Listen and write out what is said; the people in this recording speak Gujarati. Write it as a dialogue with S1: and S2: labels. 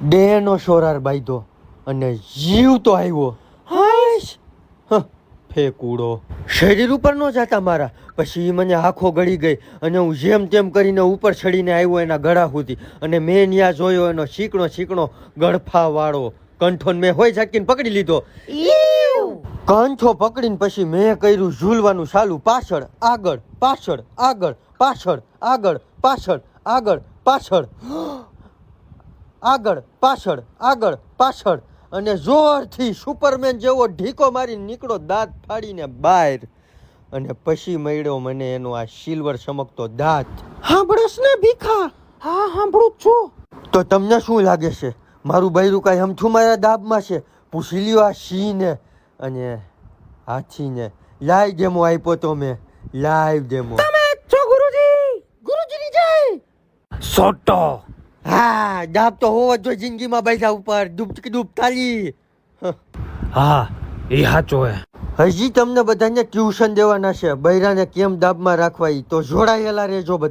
S1: ડેનો સોરાર બાંધ્યો અને જીવતો આવ્યો. હાશ ફેકુડો શરીર ઉપર ન જાતા મારા. પછી મને આંખો ગળી ગઈ અને હું જેમ તેમ કરીને ઉપર ચડીને આવ્યો એના ગળા સુધી. અને મેં ત્યાં જોયો એનો ચીકણો ગળફા વાળો કંઠો. મેં હોય ઝાકીને પકડી લીધો. કંઠો પકડીને પછી મેં કર્યું ઝૂલવાનું ચાલુ. પાછળ આગળ પાછળ આગળ પાછળ આગળ પાછળ આગળ પાછળ આગળ પાછળ આગળ પાછળ અને જોરથી સુપરમેન જેવો ઢીકો મારીને નીકળો દાંત ફાડીને બહાર. અને પછી મળ્યો મને એનો આ સિલ્વર ચમકતો દાંત.
S2: સાંભળસ ને ભીખા? હા સાંભળું છું.
S1: તો તમને શું લાગે છે મારું બૈરું કાંઈ હમથું મારા દાબમાં છે? પૂછી લ્યો આ સિંહને અને હાથીને. લાઈવ ડેમો આપ્યો તો મેં, લાઈવ ડેમો.
S2: તમે છો ગુરુજીની જય.
S1: સોટો હા દાબ તો હોવો જ જોઈએ જિંદગીમાં બેઠા ઉપર. ડૂબ તાલી.
S2: હા એ સાચો હે.
S1: હજી તમને બધાને ટ્યુશન દેવાના છે બૈરાને કેમ દાબમાં રાખવા. ઈ તો જોડાયેલા રહેજો બધા.